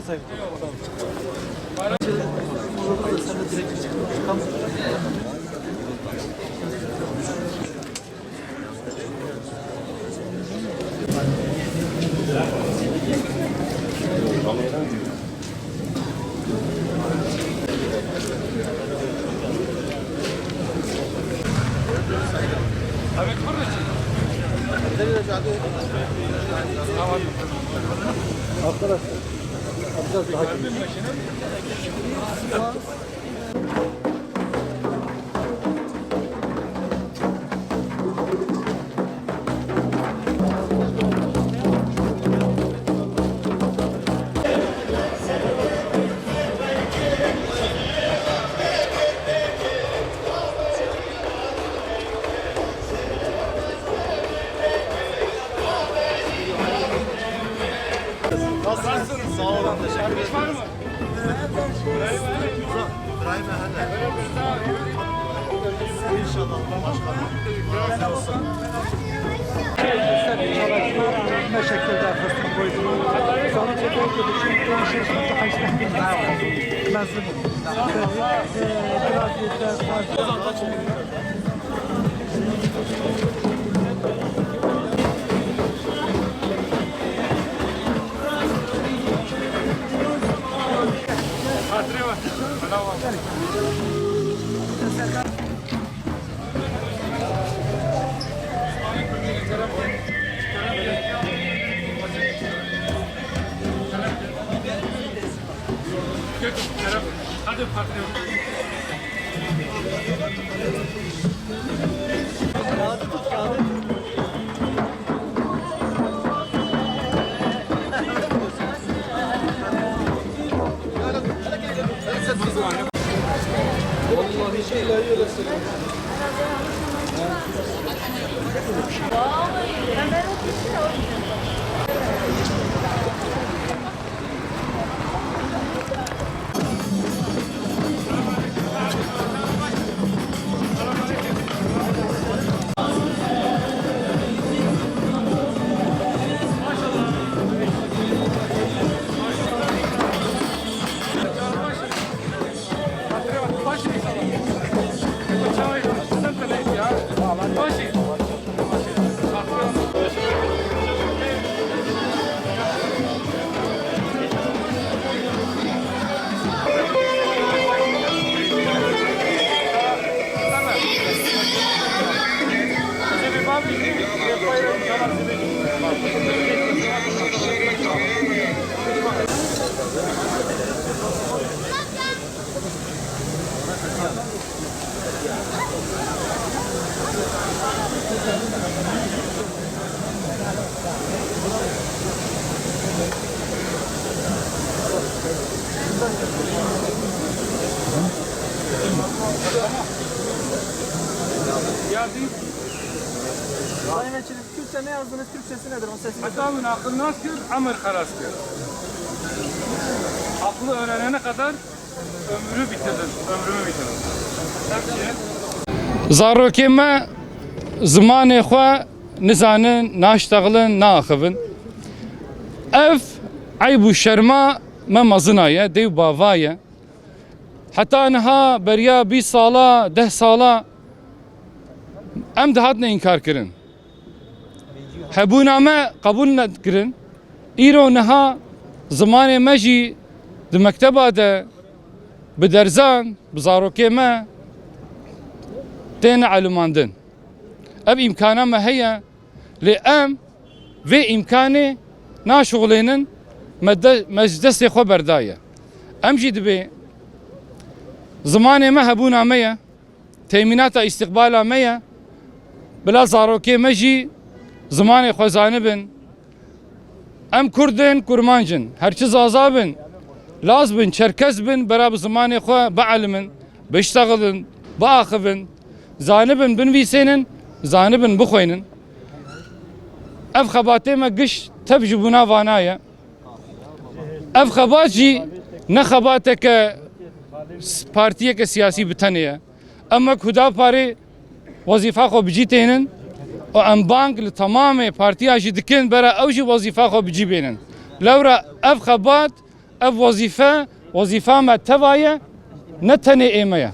sayın. Nasılsınız? Sağ olun. Teşekkür ederim. İbrahim İnşallah başkanım. Razı olsun. ما شكل ده خصم بويز صارت تقول بشيء شيء حيستحمل لازم Hadi partner. والله شيء لا يرسل Sayın Vekilim, Kürtçe ne yazdınız? Türkçesi nedir? O sesini... Adamın aklı nasıl? Amır karaskır. Aklı öğrenene kadar ömrümü bitirdim. Zarokê me zimanê xwe nizanin, naşteğilin, naxivin. Ev eyb û şerma me mezina ye, dêw bava ye. Heta niha beriya 20 sala, 10 sala em dihatine inkar kirin. Hebûna me qebûl nekirin. Îro niha zimanê me jî di mekteba de bi derzan, bi zarokê me têne elûmandin. Ev imkana me heye lê em vê imkanê naşoxlênin me destê xwe berdaye. Em jî dibe zimanê me hebûna me ye, temînata îstîqbala me ye, bila zarokê me jî zimanê xwe zanibin. Em Kurdin, Kurmancin, herçi zaza bin, laz bin, Çerkez bin, bera bi zimanê xwe bielîmin, bişteğilin, biaxivin, zanibin, binivîsênin, zanibin, bixwênin. Ev xebatê me giş tev ji bûna vana ye. Ev xebat jî ne xebateke partiyeke siyasî bi tenê ye. Em wek Hudaparê wezîfa xwe bicî tênin û em bang li temamê partiya jî dikin bera ew jî wezîfa xwe bicî bênin. Lewra ev xebat ev vazife me tevaye ne tenê ême.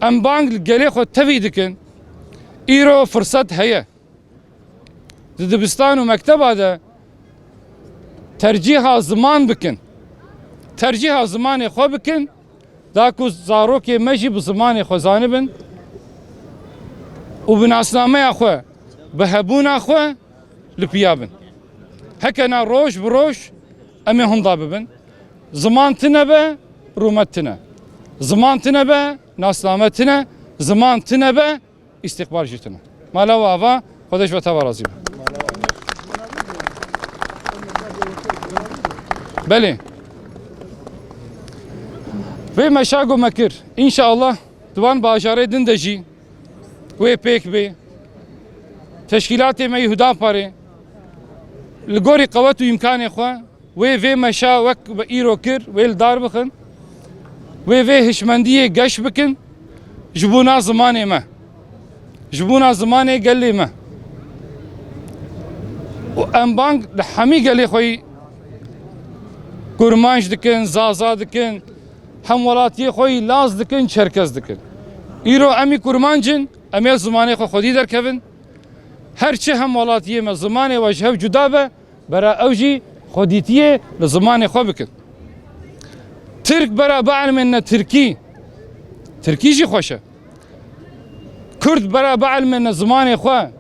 Em bang li gelê xwe tevî dikin. İro fırsat heye. Di dibistan û mekteba de tercîha ziman bikin. Tercîha zimanê xwe bikin. Da ku zarokê me jî bi zimanê xwe zanibin û bi nasnameya xwe bi hebûna xwe li piya bin. Hekena roj bi roj em ê hunda bibin. Ziman tune be, rûmet tune. Ziman tune be, nasname tune. Ziman tune be, istikbar jî tune. Mala ve ava, Xwedeş ve teva razî be. Belê. Vê meşago me kir. İnşallah divan bajarê din de jî wê pêk bê. Teşkîlatê me yê Hudaparê li gorî qewet û imkanê xwe vê meşa wek bi îro kir, wê li dar bixin. Vê hişmendiyê geş bikin ji bûna zimanê me. Ji bûna zimanê gelê me. û em bang li hemî gelê xwe kurmanj dikin, zaza dikin, hem welatiyê xwe laz dikin, çerkez dikin. Îro em ê kurmancin, em ê zimanê xwe xwedî derkevin. Her çi hem welatiyê me zimanê we ji hev cuda be, bera ew jî xwedîtiyê li zimanê xwe bikin. Türk bera bielmêne Tirkî. Tirkî jî xweş e. Kurd bera bielmêne zimanê xwe.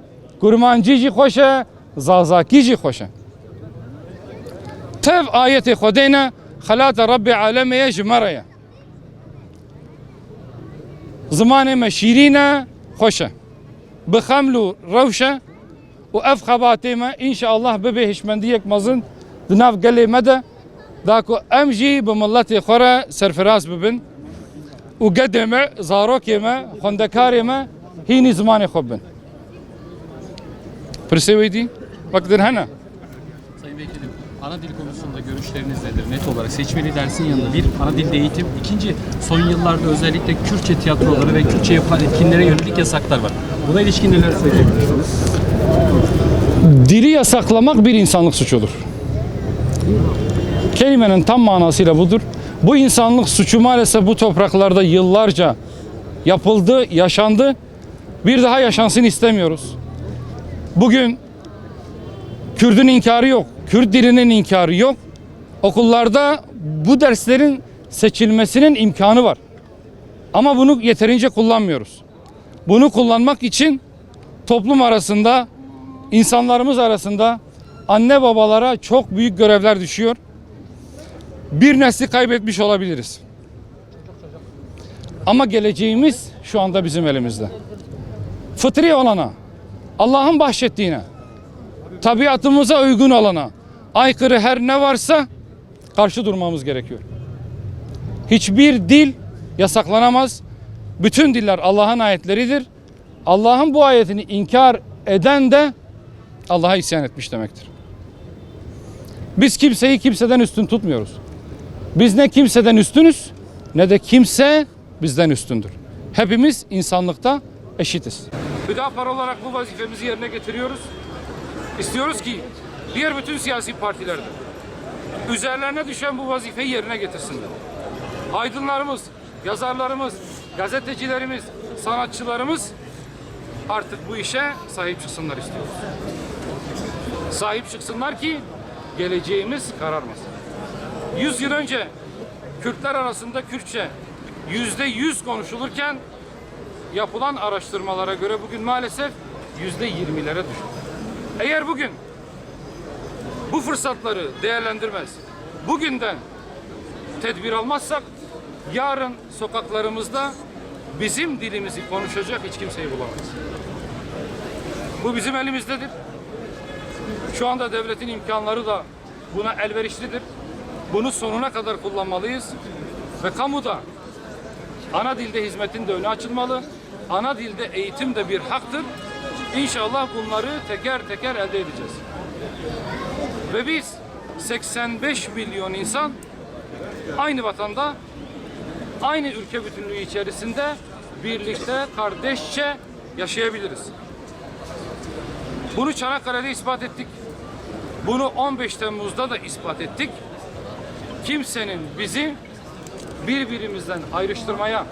Kurmancî jî xweş e, zazakî jî xweş e. Tev ayetê Xwedê ne xelata Rabbê alemê ye ji me re ye. Zimanê me şîrîn e, xweş e. Bi xeml û rewş e û ev xebatê me înşallah bibe hişmendiyek mezin di nav gelê me de da ku em jî bi milletê xwe re serfiraz bibin û gedê me, zarokê me, xwendekarê me hînî zimanê xwe bibin. Pirsê wê dî? Vektir hene. Sayın Vekilim, ana dil konusunda görüşleriniz nedir? Net olarak seçmeli dersin yanında bir ana dilde eğitim, ikinci son yıllarda özellikle Kürtçe tiyatroları ve Kürtçe yapılan etkinlere yönelik yasaklar var. Buna ilişkin neler söyleyebilirsiniz? Dili yasaklamak bir insanlık suçudur. Kelimenin tam manasıyla budur. Bu insanlık suçu maalesef bu topraklarda yıllarca yapıldı, yaşandı. Bir daha yaşansın istemiyoruz. Bugün Kürt'ün inkarı yok. Kürt dilinin inkarı yok. Okullarda bu derslerin seçilmesinin imkanı var. Ama bunu yeterince kullanmıyoruz. Bunu kullanmak için toplum arasında, insanlarımız arasında anne babalara çok büyük görevler düşüyor. Bir nesli kaybetmiş olabiliriz. Ama geleceğimiz şu anda bizim elimizde. Fıtri olana, Allah'ın bahşettiğine, tabiatımıza uygun olana, aykırı her ne varsa karşı durmamız gerekiyor. Hiçbir dil yasaklanamaz. Bütün diller Allah'ın ayetleridir. Allah'ın bu ayetini inkar eden de Allah'a isyan etmiş demektir. Biz kimseyi kimseden üstün tutmuyoruz. Biz ne kimseden üstünüz ne de kimse bizden üstündür. Hepimiz insanlıkta eşitiz. Hüdapar olarak bu vazifemizi yerine getiriyoruz. İstiyoruz ki diğer bütün siyasi partiler de üzerlerine düşen bu vazifeyi yerine getirsinler. Aydınlarımız, yazarlarımız, gazetecilerimiz, sanatçılarımız artık bu işe sahip çıksınlar istiyoruz. Sahip çıksınlar ki geleceğimiz kararmasın. 100 yıl önce Kürtler arasında Kürtçe %100 konuşulurken yapılan araştırmalara göre bugün maalesef %20'lere düştü. Eğer bugün bu fırsatları değerlendirmez, bugünden tedbir almazsak yarın sokaklarımızda bizim dilimizi konuşacak hiç kimseyi bulamayız. Bu bizim elimizdedir. Şu anda devletin imkanları da buna elverişlidir. Bunu sonuna kadar kullanmalıyız ve kamuda ana dilde hizmetin de önü açılmalı. Ana dilde eğitim de bir haktır. İnşallah bunları teker teker elde edeceğiz. Ve biz 85 milyon insan aynı vatanda, aynı ülke bütünlüğü içerisinde birlikte kardeşçe yaşayabiliriz. Bunu Çanakkale'de ispat ettik. Bunu 15 Temmuz'da da ispat ettik. kimsenin bizi birbirimizden ayrıştırmaya,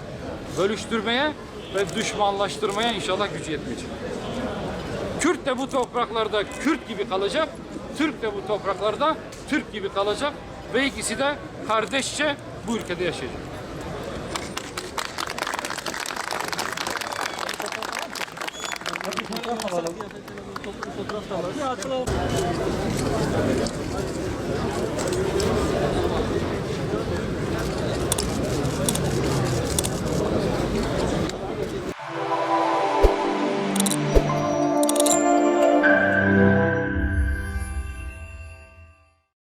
bölüştürmeye ve düşmanlaştırmaya inşallah gücü yetmeyecek. Kürt de bu topraklarda Kürt gibi kalacak, Türk de bu topraklarda Türk gibi kalacak ve ikisi de kardeşçe bu ülkede yaşayacak. Fotoğraf da var.